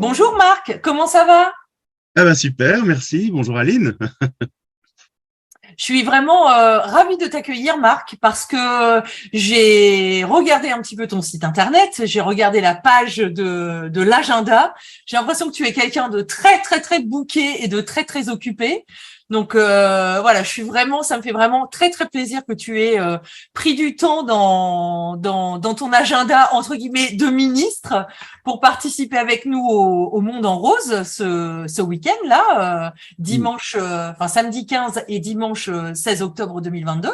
Bonjour Marc, comment ça va? Ah ben super, merci. Bonjour Aline. Je suis vraiment ravie de t'accueillir Marc parce que j'ai regardé un petit peu ton site internet, j'ai regardé la page de l'agenda. J'ai l'impression que tu es quelqu'un de très très très booké et de très très occupé. Donc voilà, ça me fait vraiment très très plaisir que tu aies pris du temps dans ton agenda entre guillemets de ministre pour participer avec nous au Monde en Rose ce week-end là. Samedi 15 et dimanche 16 octobre 2022.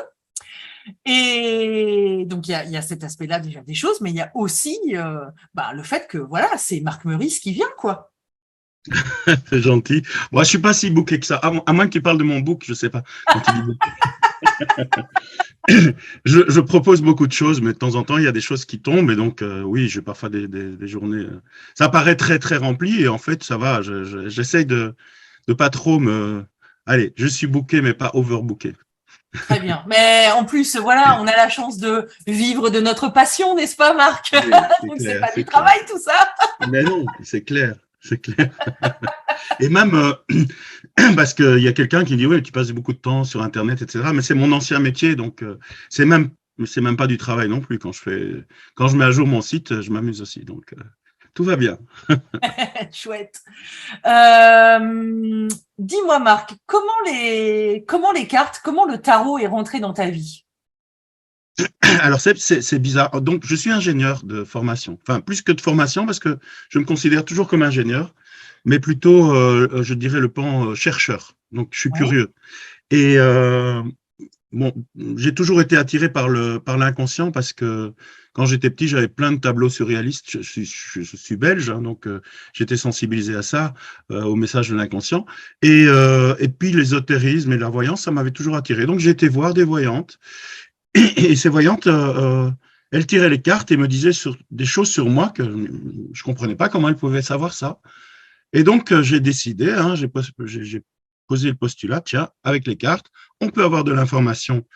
Et donc, il y a cet aspect-là déjà des choses, mais il y a aussi le fait que, voilà, c'est Marc Meurice qui vient, quoi. C'est gentil. Moi, je suis pas si booké que ça. À moins que tu parles de mon book, je sais pas. Quand tu dis book. Je propose beaucoup de choses, mais de temps en temps, il y a des choses qui tombent. Et donc, oui, j'ai parfois des journées. Ça paraît très, très rempli. Et en fait, ça va. J'essaye de pas trop me. Allez, je suis booké, mais pas overbooké. Très bien. Mais en plus, voilà, on a la chance de vivre de notre passion, n'est-ce pas, Marc? Oui, c'est Donc, c'est clair, pas du c'est clair. travail, tout ça. Mais non, c'est clair, c'est clair. Et même parce qu'il y a quelqu'un qui dit oui, tu passes beaucoup de temps sur Internet, etc. Mais c'est mon ancien métier, donc c'est même c'est même pas du travail non plus. Quand je mets à jour mon site, je m'amuse aussi, donc tout va bien. Chouette. Dis-moi, Marc, comment les cartes, comment le tarot est rentré dans ta vie? Alors c'est bizarre. Donc je suis ingénieur de formation, enfin plus que de formation parce que je me considère toujours comme ingénieur, mais plutôt je dirais le pan chercheur. Donc je suis Oui. curieux. Et bon, j'ai toujours été attiré par l'inconscient parce que quand j'étais petit, j'avais plein de tableaux surréalistes. Je suis belge, hein, donc j'étais sensibilisé à ça, au message de l'inconscient. Et puis l'ésotérisme et la voyance, ça m'avait toujours attiré. Donc j'ai été voir des voyantes et ces voyantes, elles tiraient les cartes et me disaient des choses sur moi que je comprenais pas comment elles pouvaient savoir ça. Et donc j'ai décidé, hein, j'ai posé le postulat, tiens, avec les cartes, on peut avoir de l'information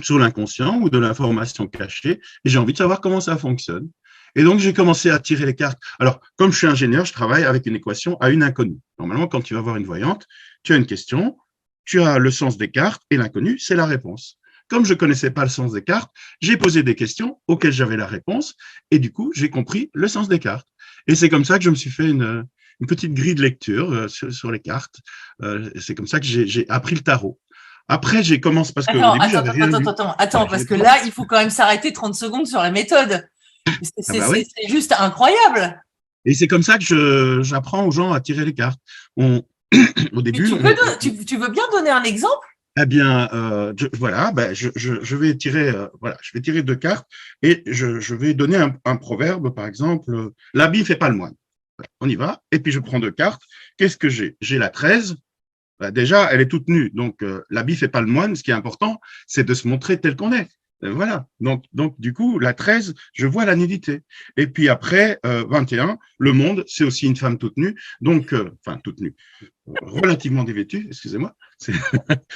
sur l'inconscient ou de l'information cachée, et j'ai envie de savoir comment ça fonctionne. Et donc, j'ai commencé à tirer les cartes. Alors, comme je suis ingénieur, je travaille avec une équation à une inconnue. Normalement, quand tu vas voir une voyante, tu as une question, tu as le sens des cartes, et l'inconnu, c'est la réponse. Comme je ne connaissais pas le sens des cartes, j'ai posé des questions auxquelles j'avais la réponse, et du coup, j'ai compris le sens des cartes. Et c'est comme ça que je me suis fait une petite grille de lecture sur les cartes. C'est comme ça que j'ai appris le tarot. Après, j'ai commencé parce qu'au début, j'avais rien lu. Attends, Je parce l'ai que pas. là, il faut quand même s'arrêter 30 secondes sur la méthode. Ah bah oui. C'est juste incroyable. Et c'est comme ça que j'apprends aux gens à tirer les cartes. On, au Mais début, on, tu veux bien donner un exemple? eh bien, voilà, ben, je vais tirer, voilà, je vais tirer deux cartes et je vais donner un proverbe, par exemple, l'habit fait pas le moine. Voilà, on y va. Et puis je prends deux cartes. Qu'est-ce que j'ai? J'ai la 13. Ben, déjà, elle est toute nue. Donc, l'habit fait pas le moine. Ce qui est important, c'est de se montrer tel qu'on est. Voilà. Donc, du coup, la 13, je vois la nudité. Et puis après, 21, le monde, c'est aussi une femme toute nue. Donc, enfin, toute nue, relativement dévêtue, excusez-moi.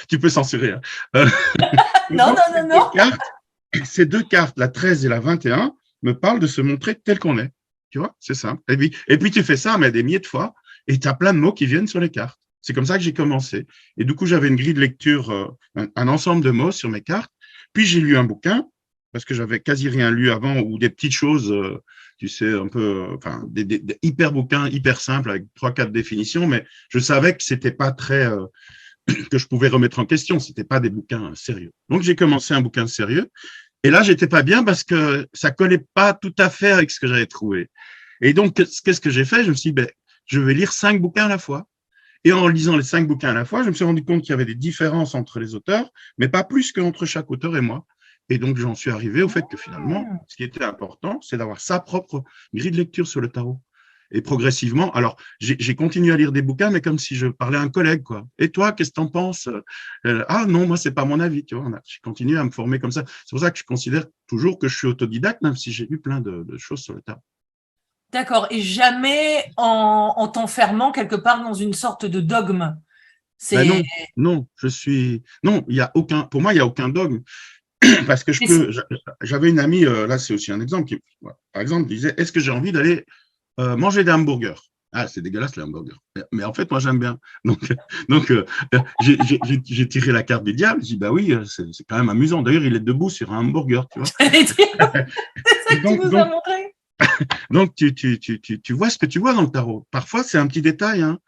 Tu peux censurer. Hein. Euh, Non, donc, non, non, non. ces deux cartes, la 13 et la 21, me parlent de se montrer tel qu'on est. Tu vois, c'est simple. Et puis, tu fais ça, mais des milliers de fois, et tu as plein de mots qui viennent sur les cartes. C'est comme ça que j'ai commencé. Et du coup, j'avais une grille de lecture, un ensemble de mots sur mes cartes. Puis, j'ai lu un bouquin, parce que j'avais quasi rien lu avant, ou des petites choses, tu sais, un peu, enfin, des hyper bouquins, hyper simples, avec trois, quatre définitions, mais je savais que c'était pas très, que je pouvais remettre en question. C'était pas des bouquins sérieux. Donc, j'ai commencé un bouquin sérieux. Et là, j'étais pas bien parce que ça collait pas tout à fait avec ce que j'avais trouvé. Et donc, qu'est-ce que j'ai fait? Je me suis dit, ben, je vais lire 5 bouquins à la fois. Et en lisant les 5 bouquins à la fois, je me suis rendu compte qu'il y avait des différences entre les auteurs, mais pas plus qu'entre chaque auteur et moi. Et donc, j'en suis arrivé au fait que finalement, ce qui était important, c'est d'avoir sa propre grille de lecture sur le tarot. Et progressivement, alors, j'ai continué à lire des bouquins, mais comme si je parlais à un collègue, quoi. Et toi, qu'est-ce que t'en penses? Ah non, moi, c'est pas mon avis, tu vois. J'ai continué à me former comme ça. C'est pour ça que je considère toujours que je suis autodidacte, même si j'ai lu plein de choses sur le tarot. D'accord. Et jamais en t'enfermant quelque part dans une sorte de dogme. Ben C'est, non, non, non, il y a aucun, pour moi, il y a aucun dogme. Parce que j'avais une amie, là c'est aussi un exemple, qui, par exemple, disait, est-ce que j'ai envie d'aller manger des hamburgers? Ah, c'est dégueulasse les hamburgers. Mais en fait, moi, j'aime bien. Donc, donc j'ai tiré la carte du diable. J'ai dit, bah oui, c'est quand même amusant. D'ailleurs, il est debout sur un hamburger, tu vois. J'allais dire, c'est ça Et que tu donc, nous as donc, montré. donc tu vois ce que tu vois dans le tarot. Parfois, c'est un petit détail. Hein.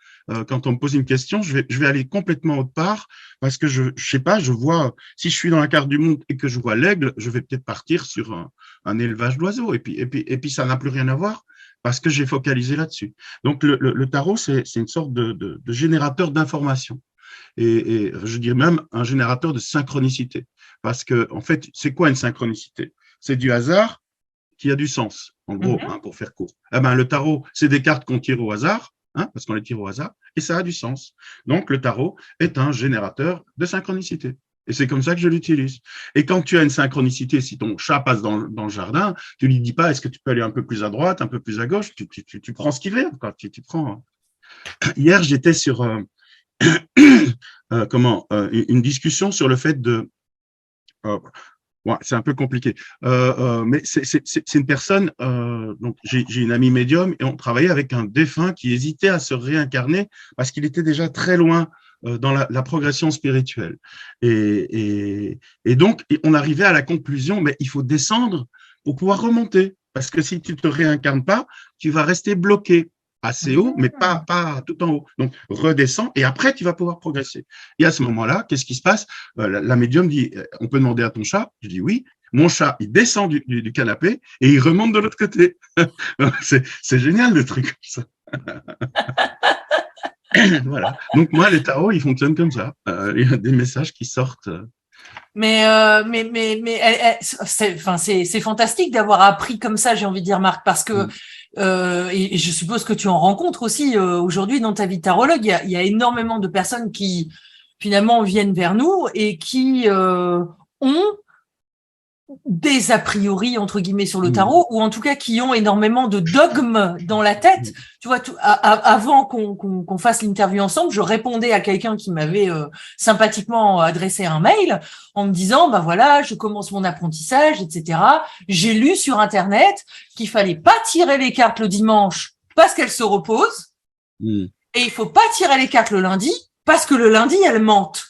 Quand on me pose une question, je vais aller complètement autre part parce que je sais pas, je vois, si je suis dans la carte du monde et que je vois l'aigle, je vais peut-être partir sur un élevage d'oiseaux. Et puis, ça n'a plus rien à voir parce que j'ai focalisé là-dessus. Donc, le tarot, c'est une sorte de générateur d'informations. Et je dirais même un générateur de synchronicité. Parce que, en fait, c'est quoi une synchronicité? C'est du hasard qui a du sens, en gros, Mhm. hein, pour faire court. Eh ben, le tarot, c'est des cartes qu'on tire au hasard, hein, parce qu'on les tire au hasard, et ça a du sens. Donc, le tarot est un générateur de synchronicité. Et c'est comme ça que je l'utilise. Et quand tu as une synchronicité, si ton chat passe dans le jardin, tu lui dis pas, est-ce que tu peux aller un peu plus à droite, un peu plus à gauche, tu prends ce qu'il veut, quoi. Tu prends. Hier, j'étais sur une discussion sur le fait de euh, ouais, c'est un peu compliqué. Mais c'est une personne, donc j'ai une amie médium et on travaillait avec un défunt qui hésitait à se réincarner parce qu'il était déjà très loin dans la progression spirituelle. Et donc, on arrivait à la conclusion, mais il faut descendre pour pouvoir remonter. Parce que si tu te réincarnes pas, tu vas rester bloqué assez haut, mais pas tout en haut. Donc, redescends et après, tu vas pouvoir progresser. Et à ce moment-là, qu'est-ce qui se passe? La médium dit, on peut demander à ton chat? Je dis oui. Mon chat, il descend du canapé et il remonte de l'autre côté. C'est génial le truc comme ça. Voilà. Donc moi, les tarots, ils fonctionnent comme ça. Il y a des messages qui sortent. C'est fantastique d'avoir appris comme ça, j'ai envie de dire, Marc, parce que et je suppose que tu en rencontres aussi aujourd'hui dans ta vie de tarologue. Il y a énormément de personnes qui finalement viennent vers nous et qui ont des a priori entre guillemets sur le Mm. tarot, ou en tout cas qui ont énormément de dogmes dans la tête. Tu vois, avant qu'on fasse l'interview ensemble, je répondais à quelqu'un qui m'avait sympathiquement adressé un mail en me disant, bah voilà, je commence mon apprentissage, etc. J'ai lu sur internet qu'il fallait pas tirer les cartes le dimanche parce qu'elles se reposent, Mm. et il faut pas tirer les cartes le lundi parce que le lundi elles mentent.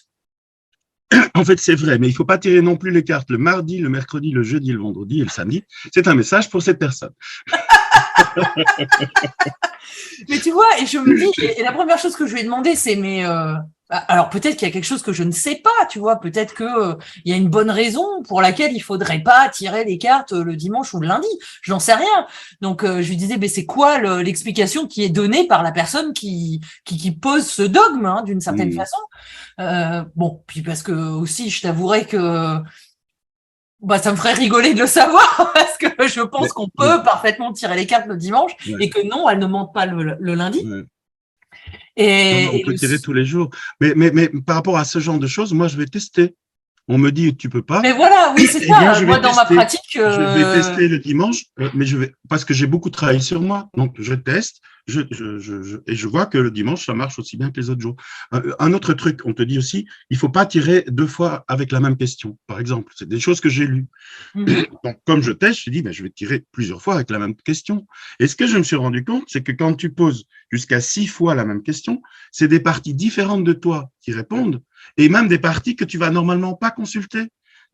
En fait, c'est vrai, mais il ne faut pas tirer non plus les cartes le mardi, le mercredi, le jeudi, le vendredi et le samedi. C'est un message pour cette personne. Mais tu vois, et je me dis, et la première chose que je lui ai demandé, c'est, mais alors peut-être qu'il y a quelque chose que je ne sais pas, tu vois, peut-être que il y a une bonne raison pour laquelle il faudrait pas tirer les cartes le dimanche ou le lundi. J'en sais rien. Donc je lui disais, mais c'est quoi l'explication qui est donnée par la personne qui pose ce dogme, hein, d'une certaine Mm. façon. Bon, puis parce que aussi, je t'avouerai que bah, ça me ferait rigoler de le savoir parce que je pense qu'on Mais, peut parfaitement tirer les cartes le dimanche ouais, et que non, elles ne mentent pas le lundi. ouais. Non, non, on Et peut tirer tous les jours. Mais par rapport à ce genre de choses, moi, je vais tester. On me dit tu peux pas. mais voilà, oui, c'est Eh bien, ça. je Moi, vais dans ma tester. pratique, Je vais tester le dimanche, mais parce que j'ai beaucoup travaillé sur moi. Donc, je teste, et je vois que le dimanche, ça marche aussi bien que les autres jours. Un autre truc, on te dit aussi, il faut pas tirer 2 fois avec la même question, par exemple. C'est des choses que j'ai lues. mhm, Donc, comme je teste, je dis, ben, je vais tirer plusieurs fois avec la même question. Et ce que je me suis rendu compte, c'est que quand tu poses jusqu'à 6 fois la même question, c'est des parties différentes de toi qui répondent, et même des parties que tu vas normalement pas consulter.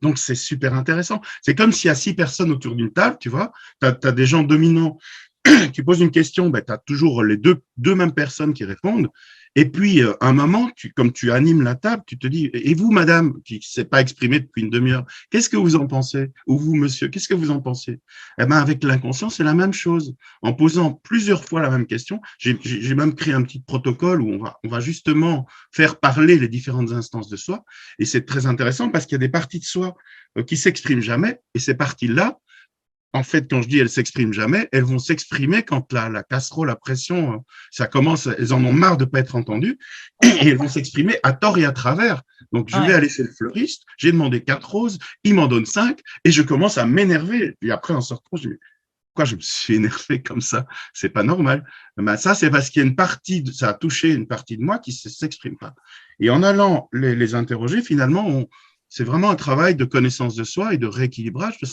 Donc, c'est super intéressant. C'est comme s'il y a 6 personnes autour d'une table, tu vois, tu as des gens dominants, tu poses une question, ben, tu as toujours les deux mêmes personnes qui répondent. Et puis, à un moment, comme tu animes la table, tu te dis, et vous, madame, qui ne s'est pas exprimée depuis une demi-heure, qu'est-ce que vous en pensez? Ou vous, monsieur, qu'est-ce que vous en pensez? Eh ben, avec l'inconscient, c'est la même chose. En posant plusieurs fois la même question, j'ai même créé un petit protocole où on va justement faire parler les différentes instances de soi. Et c'est très intéressant parce qu'il y a des parties de soi qui s'expriment jamais. Et ces parties-là, en fait, quand je dis elles s'expriment jamais, elles vont s'exprimer quand la casserole, la pression, ça commence, elles en ont marre de pas être entendues et elles vont s'exprimer à tort et à travers. Donc, je vais ouais. aller chez le fleuriste, j'ai demandé 4 roses, il m'en donne 5 et je commence à m'énerver. Et après, en sortant, je me dis, pourquoi je me suis énervé comme ça? C'est pas normal. Ben, ça, c'est parce qu'il y a une partie, ça a touché une partie de moi qui s'exprime pas. Et en allant les interroger, finalement, c'est vraiment un travail de connaissance de soi et de rééquilibrage de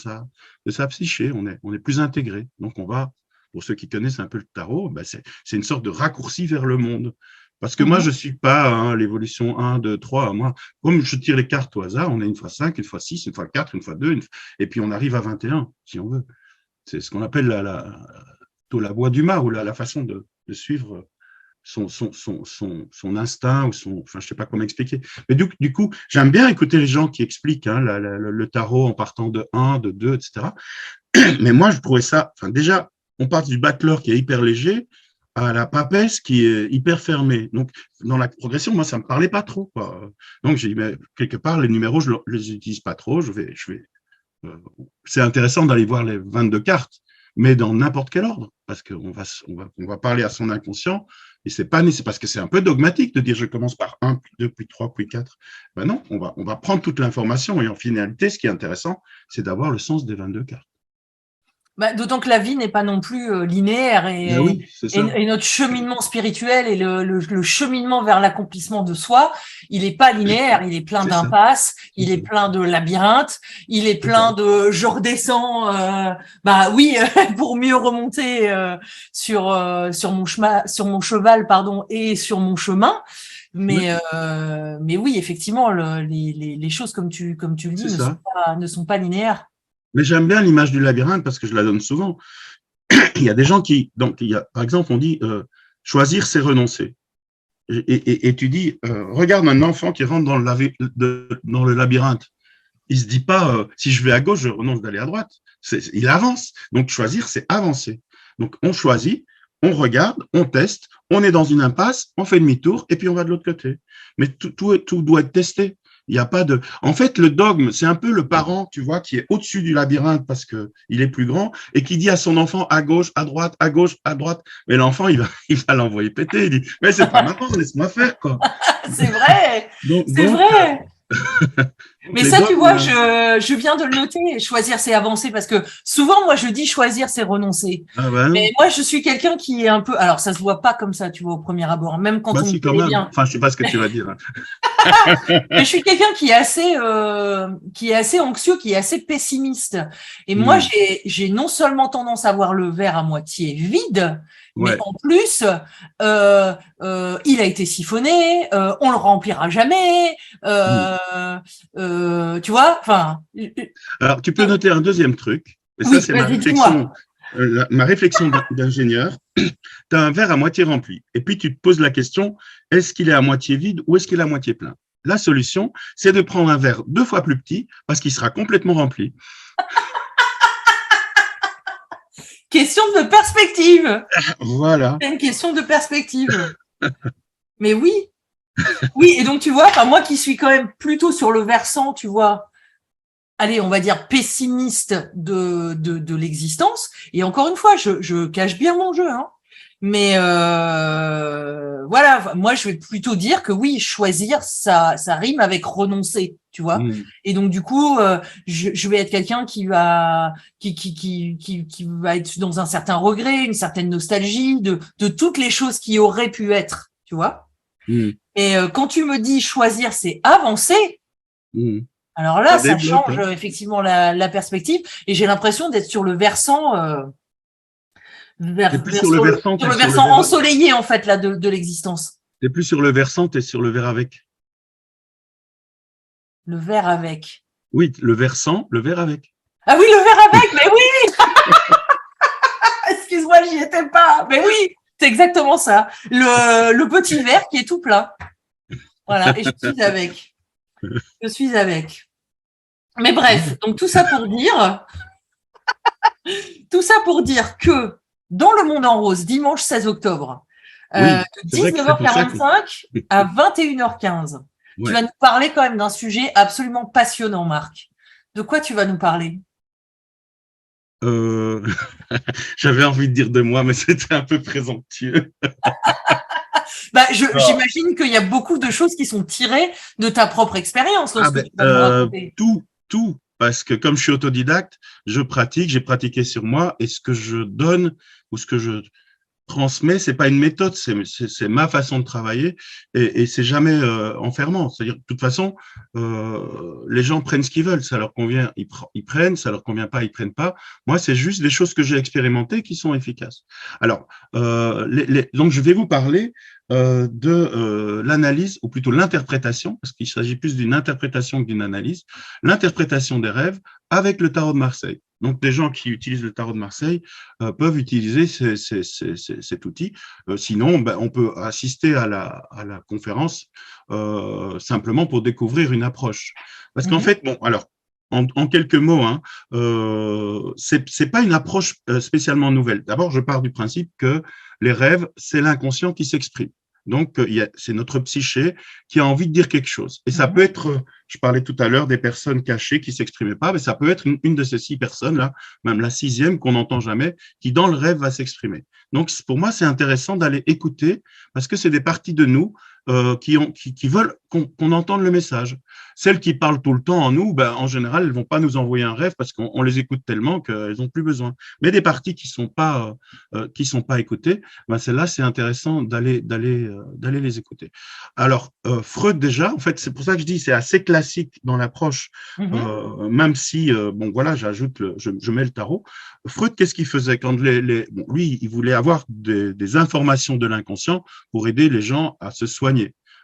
sa psyché. On est plus intégré. Donc, on va pour ceux qui connaissent un peu le tarot, ben c'est une sorte de raccourci vers le monde. Parce que moi, je suis pas l'évolution 1, 2, 3. Moi, comme je tire les cartes au hasard, on a une fois 5, une fois 6, une fois 4, une fois 2, et puis on arrive à 21, si on veut. C'est ce qu'on appelle la voie du mât, ou la façon de suivre son instinct, ou enfin, je sais pas comment expliquer. Mais du coup, j'aime bien écouter les gens qui expliquent le tarot en partant de 1, de 2, etc. Mais moi, je trouvais ça, enfin, déjà, on part du battleur qui est hyper léger à la papesse qui est hyper fermée. Donc, dans la progression, moi, ça me parlait pas trop, quoi. Donc, j'ai dit, mais quelque part, les numéros, je les utilise pas trop. C'est intéressant d'aller voir les 22 cartes, mais dans n'importe quel ordre, parce qu'on va parler à son inconscient, et c'est parce que c'est un peu dogmatique de dire je commence par 1, puis 2, puis 3, puis 4. Ben non, on va prendre toute l'information, et en finalité, ce qui est intéressant, c'est d'avoir le sens des 22 cartes. Bah, d'autant que la vie n'est pas non plus linéaire Oui, et notre cheminement spirituel et le cheminement vers l'accomplissement de soi, il est pas linéaire, il est plein d'impasses, il est plein de labyrinthes, il est plein de je redescends, bah oui, pour mieux remonter sur mon cheval, pardon, et sur mon chemin. Mais oui, effectivement, les choses comme tu le dis ne sont pas linéaires. Mais j'aime bien l'image du labyrinthe parce que je la donne souvent. Il y a des gens par exemple, on dit choisir, c'est renoncer. Et tu dis, regarde un enfant qui rentre dans le labyrinthe. Il se dit pas, si je vais à gauche, je renonce d'aller à droite. Il avance. Donc choisir, c'est avancer. Donc on choisit, on regarde, on teste, on est dans une impasse, on fait demi-tour et puis on va de l'autre côté. Mais tout doit être testé. Il y a pas de. En fait, le dogme, c'est un peu le parent, tu vois, qui est au-dessus du labyrinthe parce que il est plus grand et qui dit à son enfant à gauche, à droite, à gauche, à droite. Mais l'enfant, il va l'envoyer péter. Il dit, mais c'est pas maintenant, laisse-moi faire, quoi. C'est vrai. C'est vrai. Mais ça, tu vois, je viens de le noter. Choisir, c'est avancer parce que souvent, moi, je dis choisir, c'est renoncer. Ah ben non. Mais moi, je suis quelqu'un qui est un peu. Alors, ça se voit pas comme ça, tu vois, au premier abord, même quand on me connaît bien. Enfin, je sais pas ce que tu vas dire. Mais je suis quelqu'un qui est assez anxieux, qui est assez pessimiste. Et moi, j'ai non seulement tendance à voir le verre à moitié vide, mais en plus, il a été siphonné, on le remplira jamais, tu vois. Enfin. Alors, tu peux noter un deuxième truc. Et ça, c'est ma réflexion d'ingénieur. Tu as un verre à moitié rempli. Et puis, tu te poses la question, est-ce qu'il est à moitié vide ou est-ce qu'il est à moitié plein? La solution, c'est de prendre un verre 2 fois plus petit parce qu'il sera complètement rempli. Question de perspective. Voilà. C'est une question de perspective. Mais oui. Oui, et donc tu vois, enfin moi qui suis quand même plutôt sur le versant, tu vois, allez, on va dire pessimiste de l'existence. Et encore une fois, je cache bien mon jeu, hein. Mais voilà, moi je vais plutôt dire que oui, choisir, ça rime avec renoncer, tu vois. Et donc du coup, je vais être quelqu'un qui va être dans un certain regret, une certaine nostalgie de toutes les choses qui auraient pu être, tu vois. Et quand tu me dis choisir, c'est avancer. Alors là, ça change effectivement la perspective, et j'ai l'impression d'être sur le versant. Sur le versant ensoleillé, en fait, là, de l'existence. T'es plus sur le versant, t'es sur le verre avec. Le verre avec. Oui, le versant, le verre avec. Ah oui, le verre avec, mais oui. Excuse-moi, j'y étais pas. Mais oui, c'est exactement ça. Le petit verre qui est tout plein. Voilà, et je suis avec. Je suis avec. Mais bref, donc tout ça pour dire que dans Le Monde en Rose, dimanche 16 octobre, de 19h45 à 21h15, tu vas nous parler quand même d'un sujet absolument passionnant, Marc. De quoi tu vas nous parler? J'avais envie de dire de moi, mais c'était un peu présomptueux. Bah, j'imagine qu'il y a beaucoup de choses qui sont tirées de ta propre expérience. Tout. Parce que comme je suis autodidacte, j'ai pratiqué sur moi, et ce que je donne ou ce que je transmets, c'est pas une méthode, c'est ma façon de travailler et c'est jamais enfermant. C'est-à-dire, de toute façon, les gens prennent ce qu'ils veulent. Ça leur convient, ils prennent. Ça leur convient pas, ils prennent pas. Moi, c'est juste des choses que j'ai expérimentées qui sont efficaces. Alors, donc, je vais vous parler de l'analyse, ou plutôt l'interprétation, parce qu'il s'agit plus d'une interprétation que d'une analyse, l'interprétation des rêves avec le tarot de Marseille. Donc, des gens qui utilisent le tarot de Marseille peuvent utiliser cet outil. Sinon, ben, on peut assister à la conférence simplement pour découvrir une approche. Parce qu'en fait, bon, alors, en quelques mots, hein, c'est pas une approche spécialement nouvelle. D'abord, je pars du principe que les rêves, c'est l'inconscient qui s'exprime. Donc, c'est notre psyché qui a envie de dire quelque chose. Et ça peut être, je parlais tout à l'heure des personnes cachées qui s'exprimaient pas, mais ça peut être une de ces 6 personnes-là, même la 6e qu'on n'entend jamais, qui dans le rêve va s'exprimer. Donc, pour moi, c'est intéressant d'aller écouter parce que c'est des parties de nous qui veulent qu'on entende le message. Celles qui parlent tout le temps en nous, ben, en général, elles vont pas nous envoyer un rêve parce qu'on les écoute tellement qu'elles ont plus besoin. Mais des parties qui sont pas écoutées, ben, celles-là, c'est intéressant d'aller les écouter. Alors, Freud déjà, en fait, c'est pour ça que je dis c'est assez classique dans l'approche, même si, bon, voilà, je mets le tarot. Freud, qu'est-ce qu'il faisait quand bon, lui, il voulait avoir des informations de l'inconscient pour aider les gens à se soigner.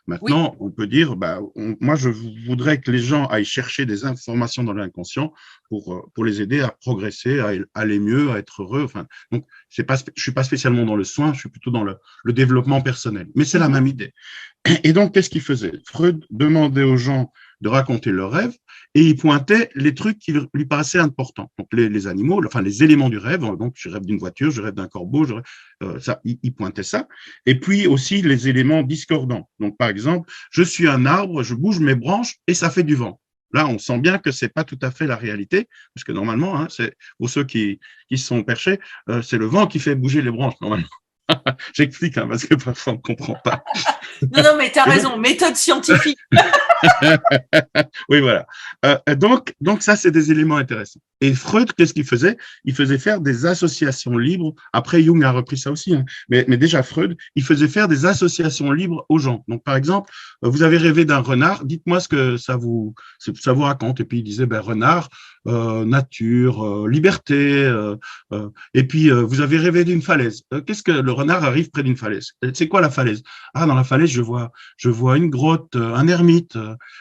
Maintenant, on peut dire, bah, moi, je voudrais que les gens aillent chercher des informations dans l'inconscient pour les aider à progresser, à aller mieux, à être heureux. Enfin, donc, je suis pas spécialement dans le soin, je suis plutôt dans le développement personnel. Mais c'est la même idée. Et donc, qu'est-ce qu'il faisait? Freud demandait aux gens de raconter leurs rêves et il pointait les trucs qui lui paraissaient importants. Donc, les animaux, enfin, les éléments du rêve. Donc, je rêve d'une voiture, je rêve d'un corbeau, il pointait ça. Et puis aussi les éléments discordants. Donc, par exemple, je suis un arbre, je bouge mes branches et ça fait du vent. Là, on sent bien que c'est pas tout à fait la réalité, parce que normalement, hein, c'est pour ceux qui sont perchés, c'est le vent qui fait bouger les branches normalement. J'explique, hein, parce que parfois on ne comprend pas. Non, mais tu as raison, méthode scientifique. Oui, voilà. Donc ça, c'est des éléments intéressants. Et Freud, qu'est-ce qu'il faisait? Il faisait faire des associations libres. Après, Jung a repris ça aussi, hein. Mais déjà, Freud, il faisait faire des associations libres aux gens. Donc, par exemple, vous avez rêvé d'un renard, dites-moi ce que ça vous raconte. Et puis, il disait, ben, renard, nature, liberté. Et puis, vous avez rêvé d'une falaise. Qu'est-ce que le renard arrive près d'une falaise? C'est quoi la falaise? Ah, dans la falaise, je vois une grotte, un ermite.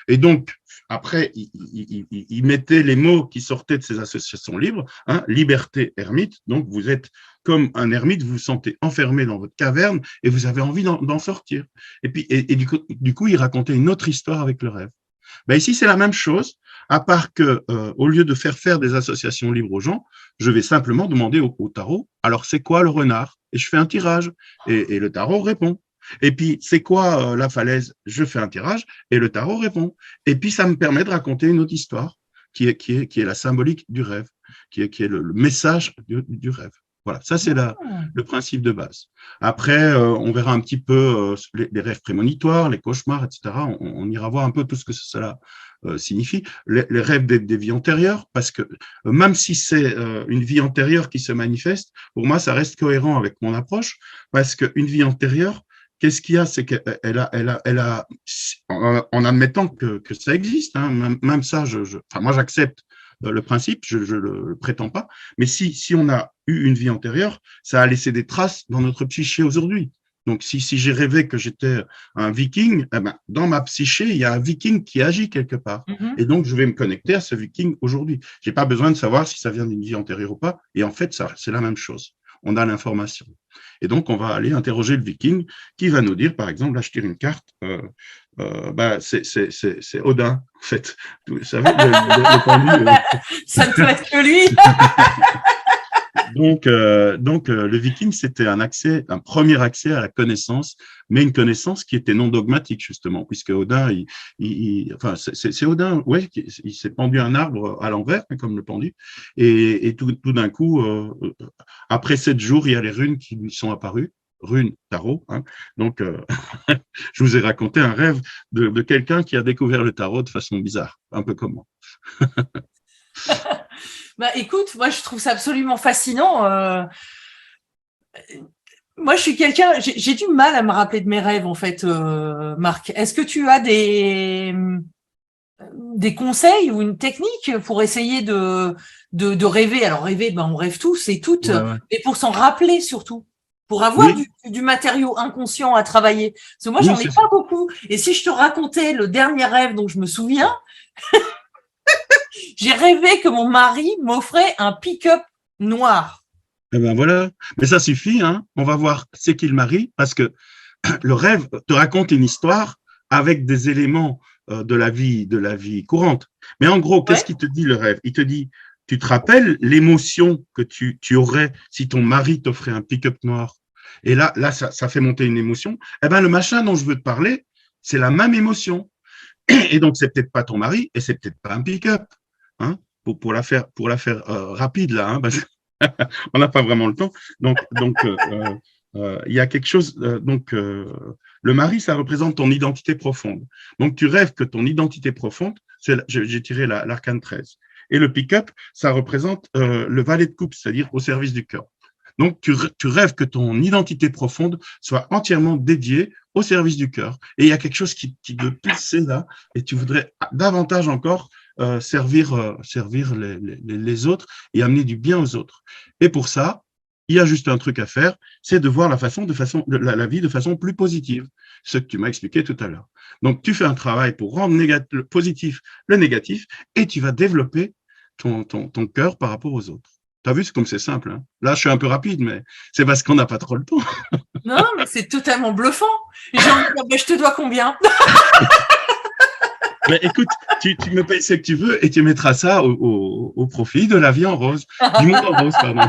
Et donc, après, il mettait les mots qui sortaient de ces associations libres, hein, liberté, ermite. Donc, vous êtes comme un ermite, vous vous sentez enfermé dans votre caverne et vous avez envie d'en sortir. Et puis, du coup, il racontait une autre histoire avec le rêve. Ben ici, c'est la même chose, à part que, au lieu de faire des associations libres aux gens, je vais simplement demander au tarot, alors c'est quoi le renard? Et je fais un tirage. Et le tarot répond. Et puis, c'est quoi la falaise? Je fais un tirage et le tarot répond. Et puis, ça me permet de raconter une autre histoire qui est la symbolique du rêve, qui est le message du rêve. Voilà, ça c'est le principe de base. Après, on verra un petit peu les rêves prémonitoires, les cauchemars, etc. On ira voir un peu tout ce que cela signifie. Les rêves des vies antérieures, parce que même si c'est une vie antérieure qui se manifeste, pour moi, ça reste cohérent avec mon approche, parce qu'une vie antérieure, qu'est-ce qu'il y a? C'est qu'elle a, en admettant que ça existe, hein, même ça, enfin, moi, j'accepte le principe, je le prétends pas, mais si on a eu une vie antérieure, ça a laissé des traces dans notre psyché aujourd'hui. Donc, si j'ai rêvé que j'étais un viking, eh ben, dans ma psyché, il y a un viking qui agit quelque part. Et donc, je vais me connecter à ce viking aujourd'hui. J'ai pas besoin de savoir si ça vient d'une vie antérieure ou pas. Et en fait, ça, c'est la même chose. On a l'information. Et donc, on va aller interroger le viking qui va nous dire, par exemple, là, je tire une carte, bah, c'est Odin, en fait. Vous savez, le pendu, ça ne peut être que lui. Donc, le viking, c'était un premier accès à la connaissance, mais une connaissance qui était non dogmatique, justement, puisque Odin, enfin, c'est Odin, ouais, il s'est pendu un arbre à l'envers, comme le pendu, et tout d'un coup, après 7 jours, il y a les runes qui lui sont apparues, runes, tarot, hein. Donc, je vous ai raconté un rêve de quelqu'un qui a découvert le tarot de façon bizarre, un peu comme moi. Bah, écoute, moi, je trouve ça absolument fascinant. Moi, je suis quelqu'un, j'ai du mal à me rappeler de mes rêves, en fait, Marc. Est-ce que tu as des conseils ou une technique pour essayer de rêver? Alors, rêver, ben, on rêve tous et toutes, Ouais, ouais. mais pour s'en rappeler surtout, pour avoir Oui, du matériau inconscient à travailler. Parce que moi, oui, j'en ai c'est ça. pas beaucoup. Et si je te racontais le dernier rêve dont je me souviens, j'ai rêvé que mon mari m'offrait un pick-up noir. Eh ben voilà. Mais ça suffit, hein. On va voir c'est qui le mari, parce que le rêve te raconte une histoire avec des éléments de la vie courante. Mais en gros, qu'est-ce Ouais. qu'il te dit le rêve? Il te dit, tu te rappelles l'émotion que tu aurais si ton mari t'offrait un pick-up noir? Et ça fait monter une émotion. Eh ben, le machin dont je veux te parler, c'est la même émotion. Et donc, c'est peut-être pas ton mari et c'est peut-être pas un pick-up. Hein, pour la faire rapide, là, hein, parce on n'a pas vraiment le temps. Il y a quelque chose. Le mari, ça représente ton identité profonde. Donc, tu rêves que ton identité profonde, j'ai tiré l'arcane 13. Et le pick-up, ça représente le valet de coupe, c'est-à-dire au service du cœur. Donc, tu rêves que ton identité profonde soit entièrement dédiée au service du cœur. Et il y a quelque chose qui te pousse là, et tu voudrais davantage encore servir les autres et amener du bien aux autres. Et pour ça, il y a juste un truc à faire, c'est de voir la vie de façon plus positive, ce que tu m'as expliqué tout à l'heure. Donc, tu fais un travail pour rendre positif le négatif et tu vas développer ton cœur par rapport aux autres. Tu as vu, c'est comme c'est simple. Hein. Là, je suis un peu rapide, mais c'est parce qu'on n'a pas trop le temps. Non, mais c'est totalement bluffant. J'ai envie de dire, ben, je te dois combien? Mais écoute, tu me payes ce que tu veux et tu mettras ça au profit de la vie en rose, du monde en rose, pardon.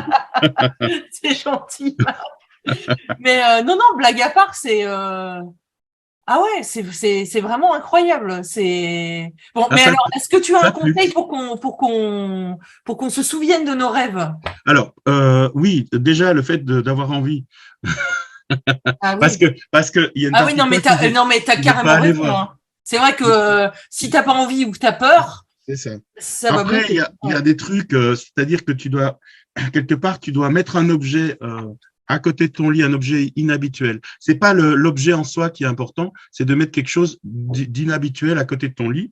C'est gentil. Mais non, non, blague à part, c'est ah ouais, c'est vraiment incroyable. C'est bon. Ah, Mais alors, est-ce que tu as un ça te plu. conseil pour qu'on se souvienne de nos rêves? Alors, oui, déjà, le fait d'avoir envie, Ah oui. parce que il y a une Ah oui, partie de toi non, mais t'as qui veut pas carrément aller raison, voir. hein. C'est vrai que si t'as pas envie ou que t'as peur, C'est ça. ça va Après, bloquer. il y Ouais. a des trucs, c'est-à-dire que tu dois, quelque part, tu dois mettre un objet à côté de ton lit, un objet inhabituel. C'est pas l'objet en soi qui est important, c'est de mettre quelque chose d'inhabituel à côté de ton lit.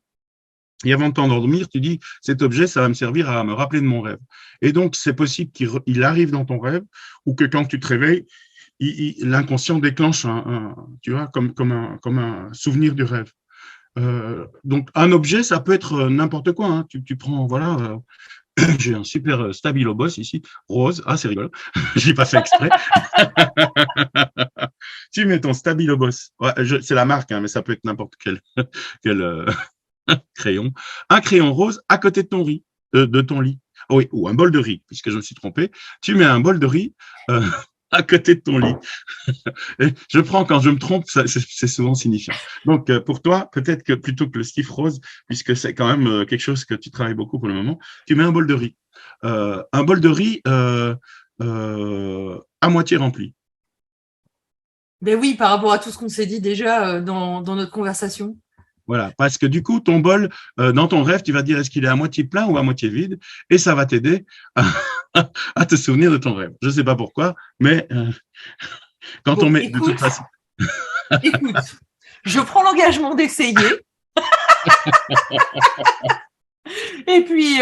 Et avant de t'endormir, tu dis, cet objet, ça va me servir à me rappeler de mon rêve. Et donc, c'est possible qu'il arrive dans ton rêve ou que quand tu te réveilles, l'inconscient déclenche tu vois, comme un souvenir du rêve. Donc, un objet, ça peut être n'importe quoi. Hein. Tu prends, voilà, j'ai un super Stabilo Boss ici, rose. Ah, c'est rigolo. J'ai pas fait exprès. Tu mets ton Stabilo Boss. Ouais, c'est la marque, hein, mais ça peut être n'importe quel crayon. Un crayon rose à côté de ton riz, de ton lit. Oh oui, ou un bol de riz, puisque je me suis trompé. Tu mets un bol de riz à côté de ton lit. Et je prends quand je me trompe, c'est souvent signifiant. Donc, pour toi, peut-être que plutôt que le stiff rose, puisque c'est quand même quelque chose que tu travailles beaucoup pour le moment, tu mets un bol de riz. Un bol de riz à moitié rempli. Ben oui, par rapport à tout ce qu'on s'est dit déjà dans notre conversation. Voilà, parce que du coup, ton bol, dans ton rêve, tu vas dire est-ce qu'il est à moitié plein ou à moitié vide, et ça va t'aider à, à te souvenir de ton rêve. Je ne sais pas pourquoi, mais quand on Bon, met de toute écoute, façon. écoute, je prends l'engagement d'essayer. Et puis,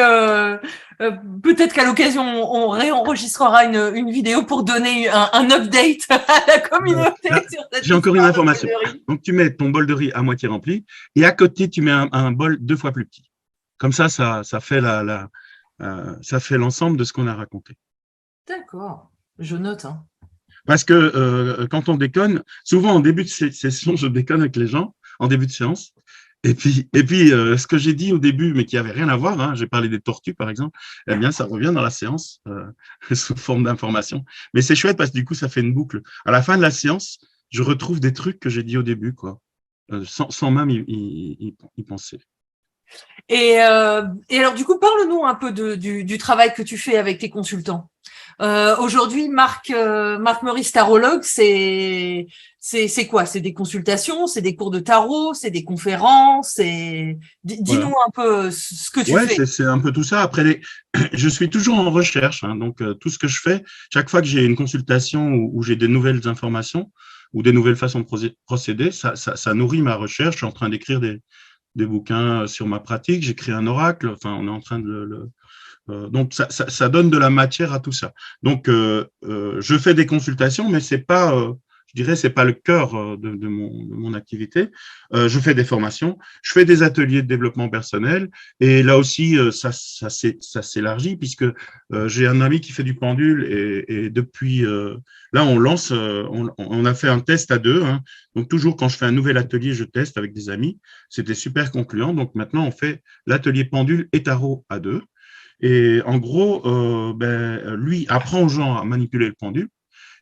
peut-être qu'à l'occasion, on réenregistrera une vidéo pour donner un update à la communauté Là, sur cette j'ai encore une histoire de information. beuverie. Donc, tu mets ton bol de riz à moitié rempli, et à côté, tu mets un bol 2 fois plus petit. Comme ça fait ça fait l'ensemble de ce qu'on a raconté. D'accord, je note. Hein. Parce que quand on déconne, souvent en début de session, je déconne avec les gens en début de séance. Et puis ce que j'ai dit au début, mais qui avait rien à voir, hein, j'ai parlé des tortues par exemple, eh bien ça revient dans la séance sous forme d'information. Mais c'est chouette parce que du coup ça fait une boucle. À la fin de la séance, je retrouve des trucs que j'ai dit au début, quoi, sans même y penser. Et alors, du coup, parle-nous un peu du travail que tu fais avec tes consultants. Aujourd'hui, Marc Maurice Tarologue, c'est C'est quoi? C'est des consultations, c'est des cours de tarot, c'est des conférences, Voilà. dis-nous un peu ce que tu Ouais, fais. c'est un peu tout ça. Après, je suis toujours en recherche, hein, donc tout ce que je fais, chaque fois que j'ai une consultation où j'ai des nouvelles informations ou des nouvelles façons de procéder, ça nourrit ma recherche. Je suis en train d'écrire des bouquins sur ma pratique. J'écris un oracle. Enfin, on est en train de donc ça donne de la matière à tout ça. Donc je fais des consultations, mais c'est pas, je dirais, c'est pas le cœur de mon activité. Je fais des formations, je fais des ateliers de développement personnel, et là aussi ça s'élargit puisque j'ai un ami qui fait du pendule et depuis là on lance, on a fait un test à deux. Hein. Donc toujours quand je fais un nouvel atelier, je teste avec des amis. C'était super concluant. Donc maintenant on fait l'atelier pendule et tarot à deux. Et en gros, lui apprend aux gens à manipuler le pendule.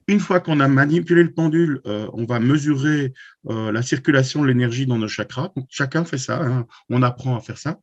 Une fois qu'on a manipulé le pendule, on va mesurer la circulation de l'énergie dans nos chakras. Donc, chacun fait ça, hein. On apprend à faire ça.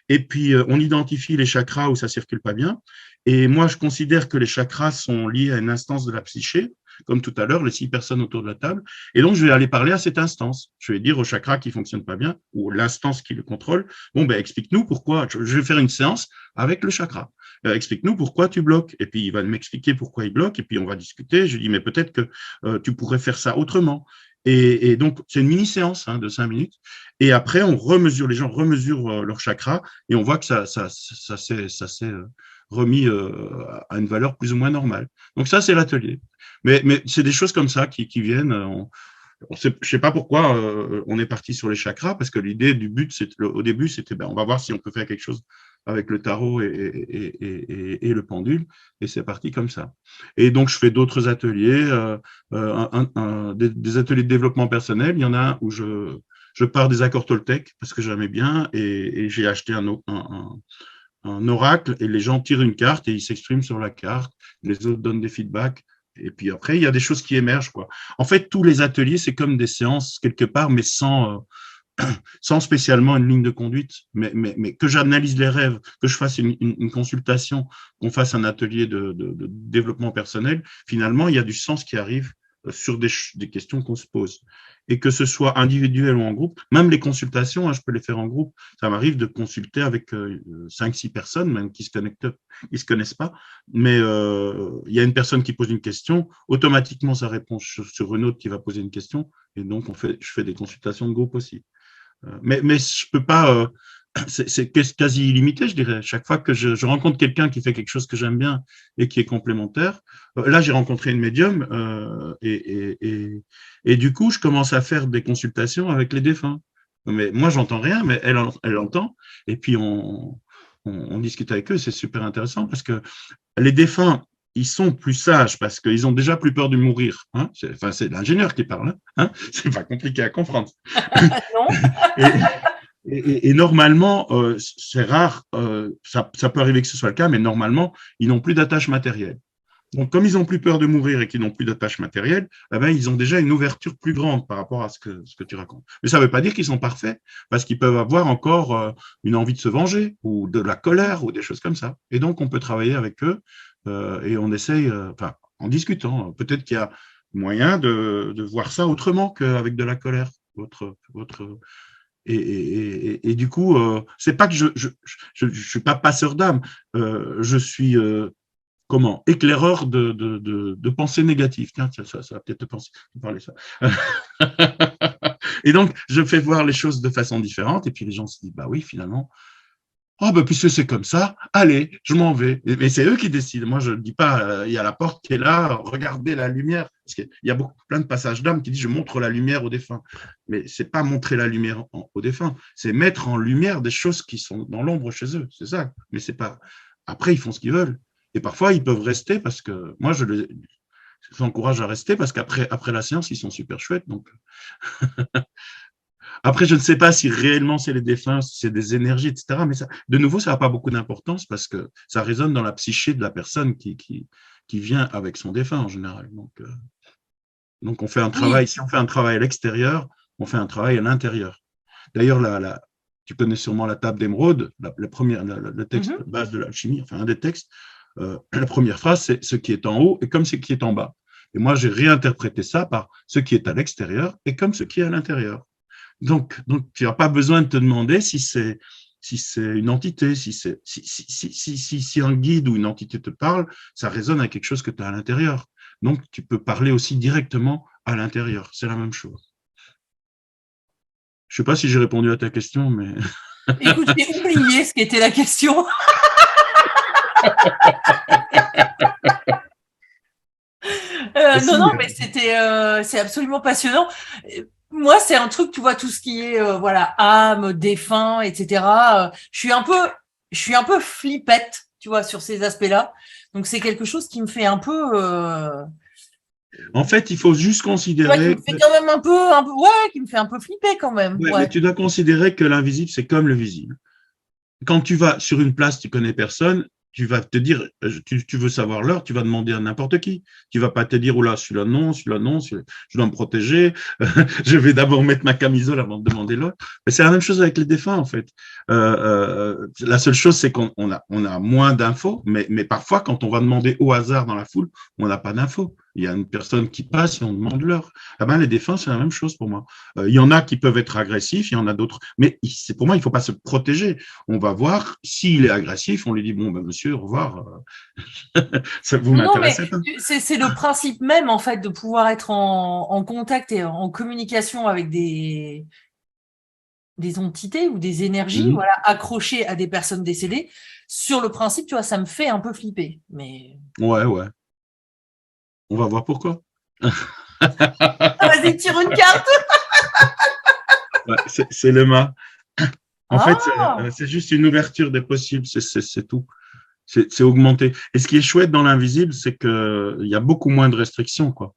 Et puis, on identifie les chakras où ça circule pas bien. Et moi, je considère que les chakras sont liés à une instance de la psyché, comme tout à l'heure, les 6 personnes autour de la table. Et donc, je vais aller parler à cette instance. Je vais dire au chakra qui fonctionne pas bien, ou l'instance qui le contrôle, bon, ben, explique-nous pourquoi. Je vais faire une séance avec le chakra. Explique-nous pourquoi tu bloques. Et puis, il va m'expliquer pourquoi il bloque. Et puis, on va discuter. Je lui dis, mais peut-être que tu pourrais faire ça autrement. Et donc, c'est une mini-séance hein, de 5 minutes. Et après, on remesure, les gens remesurent leur chakra et on voit que ça s'est remis à une valeur plus ou moins normale. Donc, ça, c'est l'atelier. Mais c'est des choses comme ça qui viennent. Je ne sais pas pourquoi on est parti sur les chakras, parce que l'idée du but, au début, c'était on va voir si on peut faire quelque chose avec le tarot et le pendule, et c'est parti comme ça. Et donc, je fais d'autres ateliers, des ateliers de développement personnel. Il y en a un où je pars des accords Toltec, parce que j'aimais bien, et j'ai acheté un oracle, et les gens tirent une carte, et ils s'expriment sur la carte, les autres donnent des feedbacks. Et puis après, il y a des choses qui émergent, quoi. En fait, tous les ateliers, c'est comme des séances quelque part, mais sans spécialement une ligne de conduite, mais que j'analyse les rêves, que je fasse une consultation, qu'on fasse un atelier de développement personnel, finalement, il y a du sens qui arrive sur des questions qu'on se pose. Et que ce soit individuel ou en groupe, même les consultations, hein, je peux les faire en groupe. Ça m'arrive de consulter avec 5-6 personnes, même qui se connaissent pas, mais il y a une personne qui pose une question, automatiquement ça répond sur une autre qui va poser une question, et donc je fais des consultations de groupe aussi. Mais je peux pas, c'est quasi illimité, je dirais. Chaque fois que je rencontre quelqu'un qui fait quelque chose que j'aime bien et qui est complémentaire, là j'ai rencontré une médium et du coup je commence à faire des consultations avec les défunts. Mais moi j'entends rien, mais elle entend et puis on discute avec eux, c'est super intéressant parce que les défunts ils sont plus sages parce qu'ils ont déjà plus peur de mourir. Hein. C'est l'ingénieur qui parle. Hein. C'est pas compliqué à comprendre. Non? Et, et normalement, c'est rare, ça peut arriver que ce soit le cas, mais normalement, ils n'ont plus d'attache matérielle. Donc, comme ils n'ont plus peur de mourir et qu'ils n'ont plus d'attache matérielle, eh ben, ils ont déjà une ouverture plus grande par rapport à ce que tu racontes. Mais ça ne veut pas dire qu'ils sont parfaits, parce qu'ils peuvent avoir encore une envie de se venger, ou de la colère, ou des choses comme ça. Et donc, on peut travailler avec eux, et on essaye, en discutant. Peut-être qu'il y a moyen de voir ça autrement qu'avec de la colère. Et du coup, c'est pas que je suis pas passeur d'âme, je suis éclaireur de pensées négatives. Tiens, ça va peut-être te parler ça. Et donc, je fais voir les choses de façon différente, et puis les gens se disent, bah oui, finalement, oh, bah, puisque c'est comme ça, allez, je m'en vais. Mais c'est eux qui décident. Moi, je ne dis pas, il y a la porte qui est là, regardez la lumière. Parce qu'il y a plein de passages d'âme qui disent, je montre la lumière aux défunts. Mais c'est pas montrer la lumière aux défunts, c'est mettre en lumière des choses qui sont dans l'ombre chez eux. C'est ça. Mais c'est pas. Après, ils font ce qu'ils veulent. Et parfois, ils peuvent rester parce que moi, je les encourage à rester parce après la séance, ils sont super chouettes. Donc, après, je ne sais pas si réellement c'est les défunts, si c'est des énergies, etc. Mais ça, de nouveau, ça n'a pas beaucoup d'importance parce que ça résonne dans la psyché de la personne qui vient avec son défunt en général. Donc, on fait un travail. Oui. Si on fait un travail à l'extérieur, on fait un travail à l'intérieur. D'ailleurs, tu connais sûrement la table d'émeraude, le texte Mhm. de base de l'alchimie, enfin un des textes. La première phrase, c'est ce qui est en haut et comme ce qui est en bas. Et moi, j'ai réinterprété ça par ce qui est à l'extérieur et comme ce qui est à l'intérieur. Donc, tu n'as pas besoin de te demander si c'est une entité, si un guide ou une entité te parle, ça résonne à quelque chose que tu as à l'intérieur. Donc, tu peux parler aussi directement à l'intérieur. C'est la même chose. Je ne sais pas si j'ai répondu à ta question, mais… Écoute, j'ai oublié ce qu'était la question. Non, mais c'est absolument passionnant. Moi, c'est un truc, tu vois, tout ce qui est voilà, âme, défunt, etc. Je suis un peu flippette, tu vois, sur ces aspects-là. Donc c'est quelque chose qui me fait un peu En fait, il faut juste considérer… qui me fait quand même un peu ouais, qui me fait un peu flipper quand même. Ouais, Ouais. mais tu dois considérer que l'invisible, c'est comme le visible. Quand tu vas sur une place, tu connais personne, tu vas te dire, tu veux savoir l'heure, tu vas demander à n'importe qui. Tu vas pas te dire, oula, celui-là non, je dois me protéger, je vais d'abord mettre ma camisole avant de demander l'heure. Mais c'est la même chose avec les défunts, en fait. La seule chose, c'est qu'on a moins d'infos, mais parfois, quand on va demander au hasard dans la foule, on n'a pas d'infos. Il y a une personne qui passe et on demande l'heure. Ah ben, les défunts, c'est la même chose pour moi. Il y en a qui peuvent être agressifs, il y en a d'autres. Mais pour moi, il ne faut pas se protéger. On va voir s'il est agressif, on lui dit, bon, ben, monsieur, au revoir. Ça vous m'intéressez pas. C'est le principe même, en fait, de pouvoir être en contact et en communication avec des entités ou des énergies, voilà, accrochées à des personnes décédées. Sur le principe, tu vois, ça me fait un peu flipper. Mais… Ouais. On va voir pourquoi. Vas-y, tire une carte. Ouais, c'est le mât. En fait, c'est juste une ouverture des possibles, c'est tout. C'est augmenté. Et ce qui est chouette dans l'invisible, c'est qu'il y a beaucoup moins de restrictions, quoi.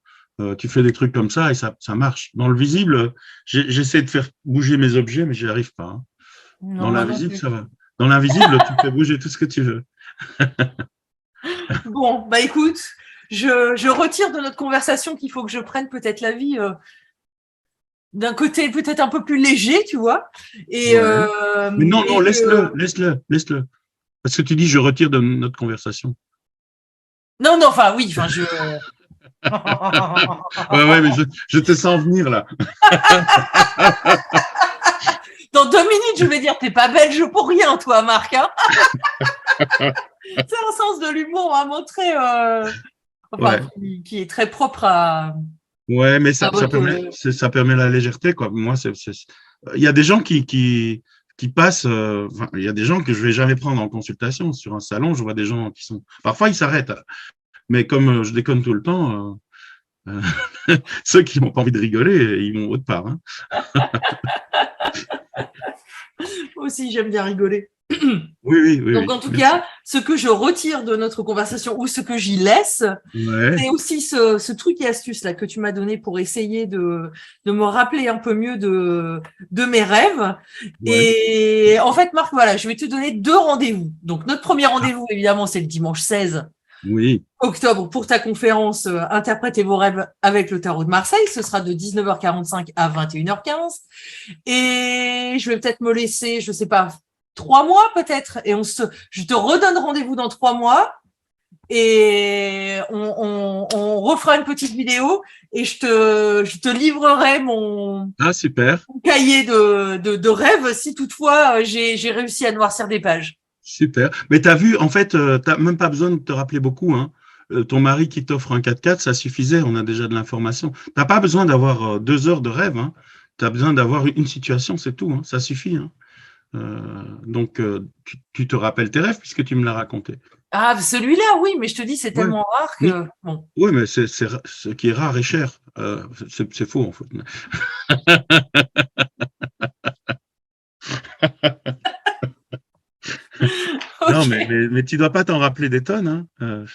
Tu fais des trucs comme ça et ça marche. Dans le visible, j'essaie de faire bouger mes objets, mais j'y arrive pas. Hein. Non, dans l'invisible, ça va. Dans l'invisible, tu fais bouger tout ce que tu veux. Bon, bah écoute, je retire de notre conversation qu'il faut que je prenne peut-être la vie d'un côté peut-être un peu plus léger, tu vois. Et, mais non, laisse-le. Parce que tu dis, je retire de notre conversation. Non, enfin, oui, enfin, je… ouais, mais je te sens venir, là. Dans 2 minutes, je vais dire, t'es pas belge pour rien, toi, Marc. Hein. C'est un sens de l'humour à montrer, qui est très propre à… Ouais, mais ça permet la légèreté, quoi. Moi, il y a des gens qui passent, il y a des gens que je vais jamais prendre en consultation. Sur un salon, je vois des gens qui sont, parfois ils s'arrêtent, mais comme je déconne tout le temps, ceux qui n'ont pas envie de rigoler, ils vont autre part. Hein. Aussi, j'aime bien rigoler. Oui. Donc, en tout cas, ce que je retire de notre conversation ou ce que j'y laisse, c'est aussi ce truc et astuce là que tu m'as donné pour essayer de me rappeler un peu mieux de mes rêves. Et en fait, Marc, voilà, je vais te donner 2 rendez-vous. Donc, notre premier rendez-vous, évidemment, c'est le dimanche 16 octobre pour ta conférence Interprétez vos rêves avec le tarot de Marseille. Ce sera de 19h45 à 21h15. Et je vais peut-être me laisser, je sais pas, 3 mois peut-être, et je te redonne rendez-vous dans 3 mois et on refera une petite vidéo et je te livrerai mon cahier de rêves si toutefois j'ai réussi à noircir des pages. Super. Mais tu as vu, en fait, tu n'as même pas besoin de te rappeler beaucoup. Hein. Ton mari qui t'offre un 4x4, ça suffisait, on a déjà de l'information. Tu n'as pas besoin d'avoir 2 heures de rêve. Hein. Tu as besoin d'avoir une situation, c'est tout. Hein. Ça suffit. Hein. Donc, tu te rappelles tes rêves puisque tu me l'as raconté. Ah, celui-là, oui, mais je te dis, c'est tellement rare que… Bon. Oui, mais ce qui est rare est cher. C'est faux, en fait. Non, mais tu ne dois pas t'en rappeler des tonnes. Hein.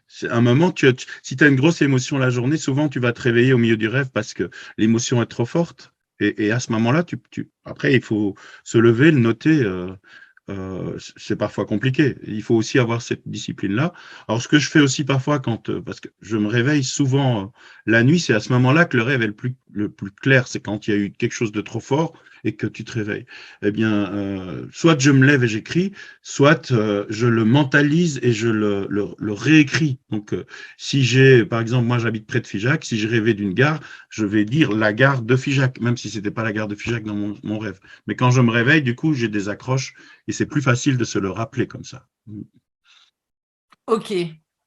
C'est un moment, si tu as une grosse émotion la journée, souvent tu vas te réveiller au milieu du rêve parce que l'émotion est trop forte. Et à ce moment-là, après, il faut se lever, le noter. C'est parfois compliqué. Il faut aussi avoir cette discipline-là. Alors, ce que je fais aussi parfois parce que je me réveille souvent la nuit, c'est à ce moment-là que le rêve est le plus clair, c'est quand il y a eu quelque chose de trop fort et que tu te réveilles. Eh bien, soit je me lève et j'écris, soit je le mentalise et je le réécris. Donc, si j'ai, par exemple, moi j'habite près de Figeac, si j'ai rêvé d'une gare, je vais dire la gare de Figeac, même si c'était pas la gare de Figeac dans mon rêve. Mais quand je me réveille, du coup, j'ai des accroches et c'est plus facile de se le rappeler comme ça. Ok.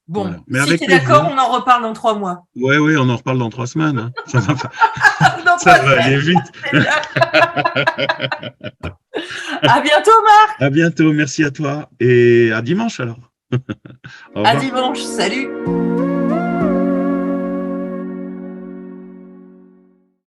Voilà. Bon, Mais si avec tu es d'accord, plaisir. on en reparle dans 3 mois. Ouais, oui, on en reparle dans 3 semaines. Hein. Dans Ça trois va aller semaines. vite. À bientôt, Marc. À bientôt, merci à toi et à dimanche alors. Au À revoir. dimanche. Salut.